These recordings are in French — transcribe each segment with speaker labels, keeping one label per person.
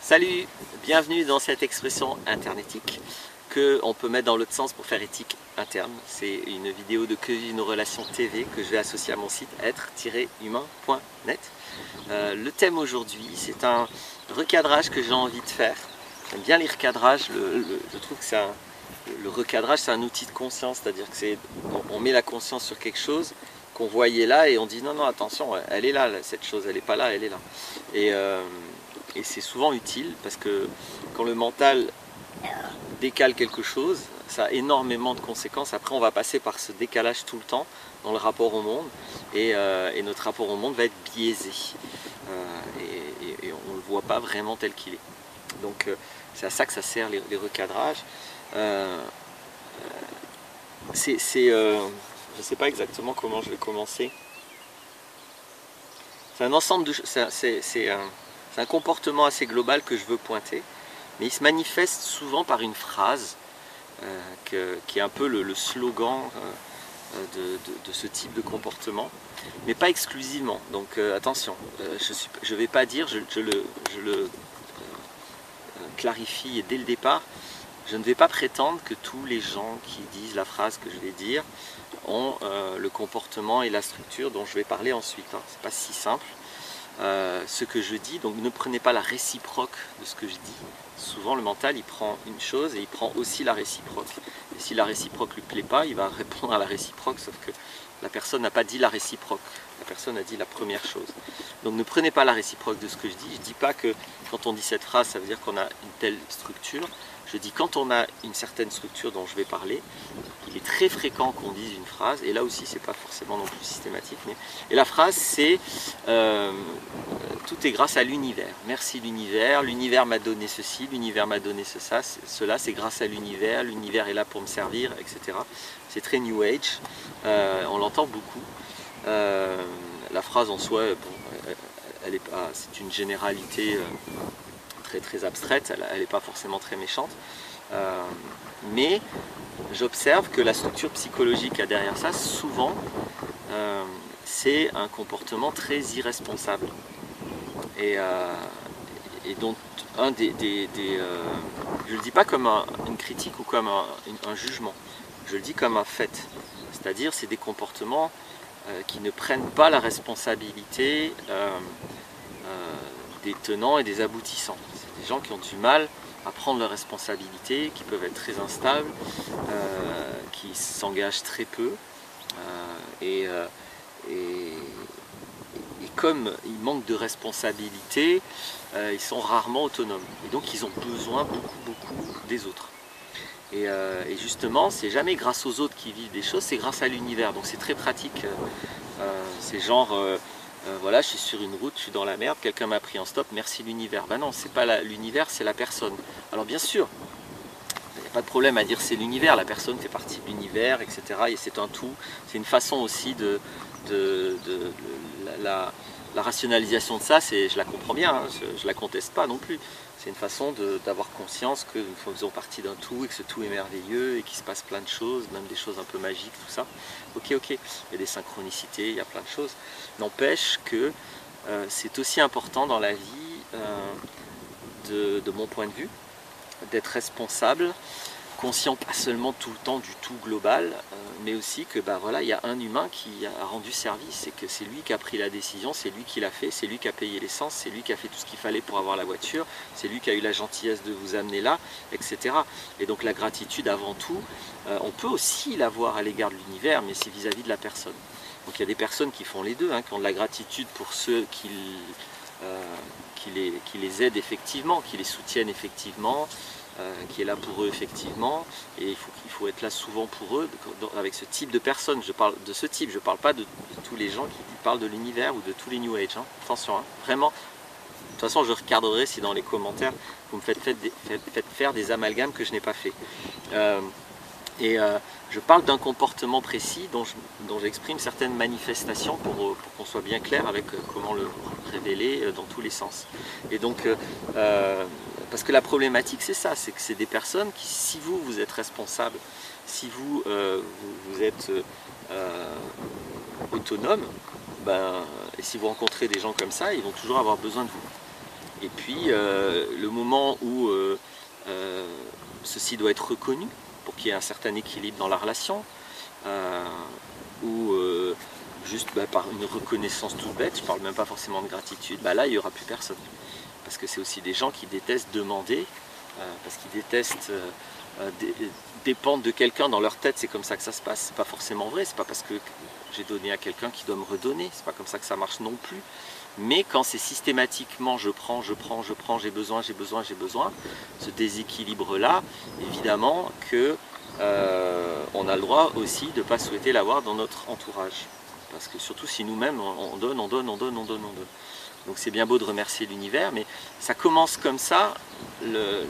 Speaker 1: Salut, bienvenue dans cette expression internétique qu'on peut mettre dans l'autre sens pour faire éthique interne. C'est une vidéo de Que vivent nos relations TV que je vais associer à mon site être-humain.net. Le thème aujourd'hui, c'est un recadrage que j'ai envie de faire. J'aime bien les recadrages, je trouve que le recadrage c'est un outil de conscience, c'est-à-dire que on met la conscience sur quelque chose qu'on voyait là et on dit non, attention, elle est là, cette chose, elle n'est pas là, elle est là. Et c'est souvent utile parce que quand le mental décale quelque chose, ça a énormément de conséquences. Après, on va passer par ce décalage tout le temps dans le rapport au monde et notre rapport au monde va être biaisé et on ne le voit pas vraiment tel qu'il est. Donc c'est à ça que ça sert les recadrages. Je ne sais pas exactement comment je vais commencer. C'est un ensemble de c'est un comportement assez global que je veux pointer, mais il se manifeste souvent par une phrase qui est un peu le slogan de ce type de comportement, mais pas exclusivement. Donc attention, je ne vais pas dire, je le clarifie dès le départ, je ne vais pas prétendre que tous les gens qui disent la phrase que je vais dire ont le comportement et la structure dont je vais parler ensuite. Hein. C'est pas si simple. Ce que je dis, donc ne prenez pas la réciproque de ce que je dis. Souvent le mental il prend une chose et il prend aussi la réciproque. Et si la réciproque lui plaît pas, il va répondre à la réciproque, sauf que la personne n'a pas dit la réciproque. La personne a dit la première chose. Donc ne prenez pas la réciproque de ce que je dis. Je ne dis pas que quand on dit cette phrase, ça veut dire qu'on a une telle structure. Je dis quand on a une certaine structure dont je vais parler, il est très fréquent qu'on dise une phrase, et là aussi c'est pas forcément non plus systématique, et la phrase c'est tout est grâce à l'univers. Merci l'univers m'a donné ceci, l'univers m'a donné cela, c'est grâce à l'univers est là pour me servir, etc. C'est très New Age, on l'entend beaucoup. La phrase en soi, bon, c'est une généralité très abstraite, elle n'est pas forcément très méchante, mais j'observe que la structure psychologique qu'il y a derrière ça, souvent, c'est un comportement très irresponsable. Et donc, je ne le dis pas comme une critique ou comme un jugement, je le dis comme un fait. C'est-à-dire, c'est des comportements qui ne prennent pas la responsabilité des tenants et des aboutissants. C'est des gens qui ont du mal à prendre leurs responsabilités, qui peuvent être très instables, qui s'engagent très peu, et comme ils manquent de responsabilité, ils sont rarement autonomes, et donc ils ont besoin beaucoup des autres. Et justement, c'est jamais grâce aux autres qui vivent des choses, c'est grâce à l'univers, donc c'est très pratique. C'est genre, voilà, je suis sur une route, je suis dans la merde, quelqu'un m'a pris en stop, merci l'univers. Ben non, c'est pas l'univers, c'est la personne. Alors bien sûr, il n'y a pas de problème à dire c'est l'univers, la personne fait partie de l'univers, etc. Et c'est un tout. C'est une façon aussi la rationalisation de ça, je la comprends bien, hein, je la conteste pas non plus. C'est une façon d'avoir conscience que nous faisons partie d'un tout et que ce tout est merveilleux et qu'il se passe plein de choses, même des choses un peu magiques, tout ça. Ok, il y a des synchronicités, il y a plein de choses. N'empêche que c'est aussi important dans la vie, de mon point de vue, d'être responsable, conscient pas seulement tout le temps du tout global, mais aussi que voilà, il y a un humain qui a rendu service, et que c'est lui qui a pris la décision, c'est lui qui l'a fait, c'est lui qui a payé l'essence, c'est lui qui a fait tout ce qu'il fallait pour avoir la voiture, c'est lui qui a eu la gentillesse de vous amener là, etc. Et donc la gratitude avant tout, on peut aussi l'avoir à l'égard de l'univers, mais c'est vis-à-vis de la personne. Donc il y a des personnes qui font les deux, hein, qui ont de la gratitude pour ceux qui les aident effectivement, qui les soutiennent effectivement, qui est là pour eux effectivement, et il faut être là souvent pour eux avec ce type de personnes. Je parle de ce type, je ne parle pas de tous les gens qui parlent de l'univers ou de tous les New Age, hein. Attention, hein. Vraiment. De toute façon, je regarderai si dans les commentaires vous me faites faire des amalgames que je n'ai pas fait. Je parle d'un comportement précis dont j'exprime certaines manifestations pour qu'on soit bien clair avec comment le révéler dans tous les sens. Et donc, parce que la problématique c'est ça, c'est que c'est des personnes qui, si vous êtes responsable, si vous êtes autonome, et si vous rencontrez des gens comme ça, ils vont toujours avoir besoin de vous. Et puis le moment où ceci doit être reconnu pour qu'il y ait un certain équilibre dans la relation, ou juste par une reconnaissance toute bête, je ne parle même pas forcément de gratitude, là il n'y aura plus personne. Parce que c'est aussi des gens qui détestent demander, parce qu'ils détestent dépendre de quelqu'un dans leur tête, c'est comme ça que ça se passe. C'est pas forcément vrai, c'est pas parce que j'ai donné à quelqu'un qui doit me redonner, c'est pas comme ça que ça marche non plus. Mais quand c'est systématiquement je prends, j'ai besoin, ce déséquilibre-là, évidemment que on a le droit aussi de ne pas souhaiter l'avoir dans notre entourage. Parce que surtout si nous-mêmes on donne. Donc c'est bien beau de remercier l'univers, mais ça commence comme ça, le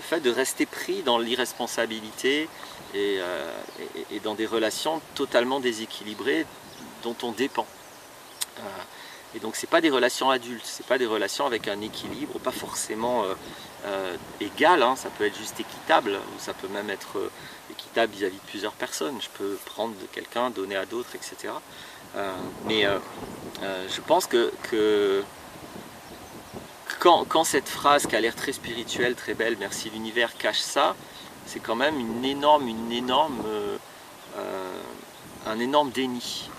Speaker 1: fait de rester pris dans l'irresponsabilité et dans des relations totalement déséquilibrées dont on dépend. Et donc c'est pas des relations adultes, c'est pas des relations avec un équilibre, pas forcément égal, hein, ça peut être juste équitable, ou ça peut même être équitable vis-à-vis de plusieurs personnes. Je peux prendre de quelqu'un, donner à d'autres, etc. Je pense que quand cette phrase qui a l'air très spirituelle, très belle, merci l'univers, cache ça, c'est quand même un énorme déni,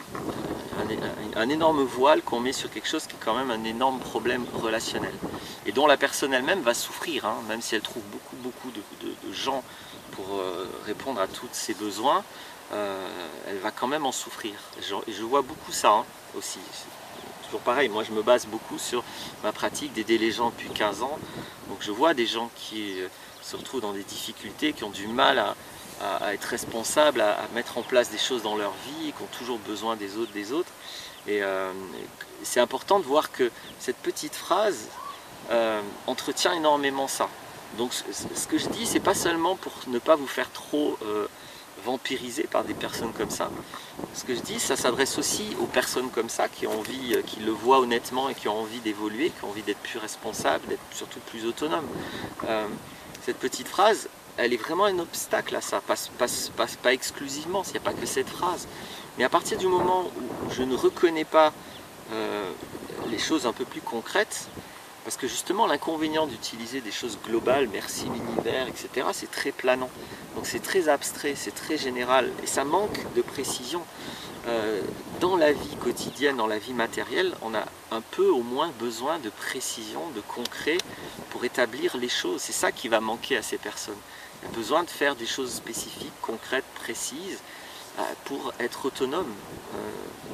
Speaker 1: un énorme voile qu'on met sur quelque chose qui est quand même un énorme problème relationnel et dont la personne elle-même va souffrir, hein, même si elle trouve beaucoup de gens pour répondre à tous ses besoins. Elle va quand même en souffrir. Et je vois beaucoup ça aussi. C'est toujours pareil, moi je me base beaucoup sur ma pratique d'aider les gens depuis 15 ans. Donc je vois des gens qui se retrouvent dans des difficultés, qui ont du mal à être responsables, à mettre en place des choses dans leur vie, qui ont toujours besoin des autres. Et c'est important de voir que cette petite phrase entretient énormément ça. Donc ce que je dis, c'est pas seulement pour ne pas vous faire trop vampirisé par des personnes comme ça. Ce que je dis, ça s'adresse aussi aux personnes comme ça qui ont envie, qui le voient honnêtement et qui ont envie d'évoluer, qui ont envie d'être plus responsables, d'être surtout plus autonomes. Cette petite phrase, elle est vraiment un obstacle à ça, pas exclusivement, il n'y a pas que cette phrase. Mais à partir du moment où je ne reconnais pas les choses un peu plus concrètes, parce que justement l'inconvénient d'utiliser des choses globales, merci l'univers, etc., c'est très planant. Donc c'est très abstrait, c'est très général, et ça manque de précision. Dans la vie quotidienne, dans la vie matérielle, on a un peu au moins besoin de précision, de concret, pour établir les choses. C'est ça qui va manquer à ces personnes. Il y a besoin de faire des choses spécifiques, concrètes, précises, pour être autonome.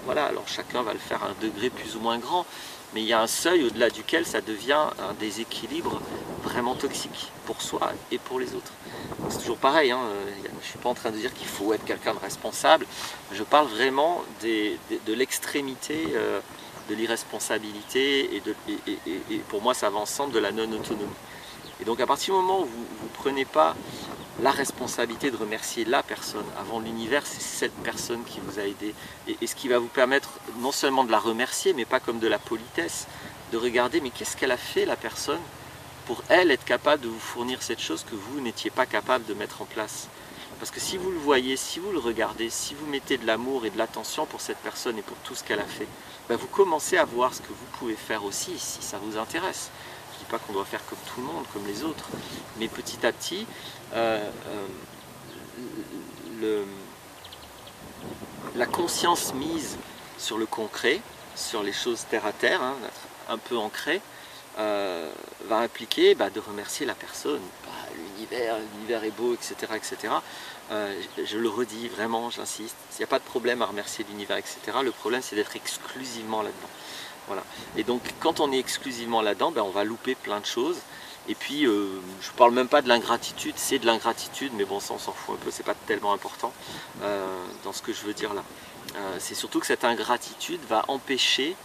Speaker 1: Voilà, alors chacun va le faire à un degré plus ou moins grand, mais il y a un seuil au-delà duquel ça devient un déséquilibre vraiment toxique pour soi et pour les autres. C'est toujours pareil, hein, je ne suis pas en train de dire qu'il faut être quelqu'un de responsable, je parle vraiment de l'extrémité de l'irresponsabilité et pour moi ça va ensemble de la non-autonomie. Et donc à partir du moment où vous ne prenez pas la responsabilité de remercier la personne avant l'univers, c'est cette personne qui vous a aidé. Et ce qui va vous permettre non seulement de la remercier, mais pas comme de la politesse, de regarder mais qu'est-ce qu'elle a fait la personne pour elle être capable de vous fournir cette chose que vous n'étiez pas capable de mettre en place. Parce que si vous le voyez, si vous le regardez, si vous mettez de l'amour et de l'attention pour cette personne et pour tout ce qu'elle a fait, vous commencez à voir ce que vous pouvez faire aussi si ça vous intéresse. Je ne dis pas qu'on doit faire comme tout le monde, comme les autres, mais petit à petit, la conscience mise sur le concret, sur les choses terre à terre, hein, un peu ancrée, va impliquer de remercier la personne. L'univers est beau, etc. etc. Je le redis vraiment, j'insiste, il n'y a pas de problème à remercier l'univers, etc. Le problème c'est d'être exclusivement là-dedans. Voilà. Et donc quand on est exclusivement là-dedans, on va louper plein de choses. Et puis je ne parle même pas de l'ingratitude, c'est de l'ingratitude, mais bon ça on s'en fout un peu, c'est pas tellement important dans ce que je veux dire là. C'est surtout que cette ingratitude va empêcher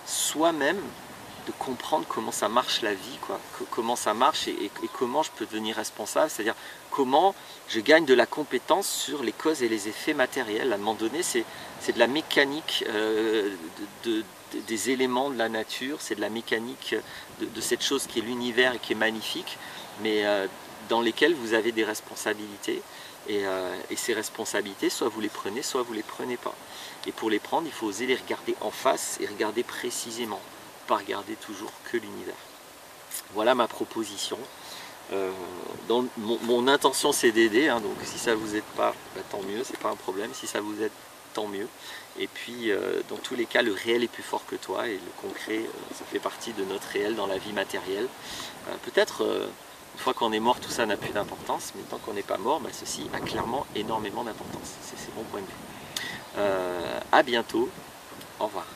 Speaker 1: soi-même de comprendre comment ça marche la vie, comment ça marche et comment je peux devenir responsable, c'est-à-dire comment je gagne de la compétence sur les causes et les effets matériels. À un moment donné, c'est de la mécanique des éléments de la nature, c'est de la mécanique de cette chose qui est l'univers et qui est magnifique, mais dans lesquelles vous avez des responsabilités. Et ces responsabilités, soit vous les prenez, soit vous ne les prenez pas. Et pour les prendre, il faut oser les regarder en face et regarder précisément, pas regarder toujours que l'univers. Voilà ma proposition. Mon intention c'est d'aider, hein, donc si ça vous aide pas, bah, tant mieux, c'est pas un problème. Si ça vous aide, tant mieux. Et puis dans tous les cas, le réel est plus fort que toi et le concret, ça fait partie de notre réel dans la vie matérielle. Peut-être une fois qu'on est mort, tout ça n'a plus d'importance, mais tant qu'on n'est pas mort, bah, ceci a clairement énormément d'importance. C'est mon point de vue. À bientôt, au revoir.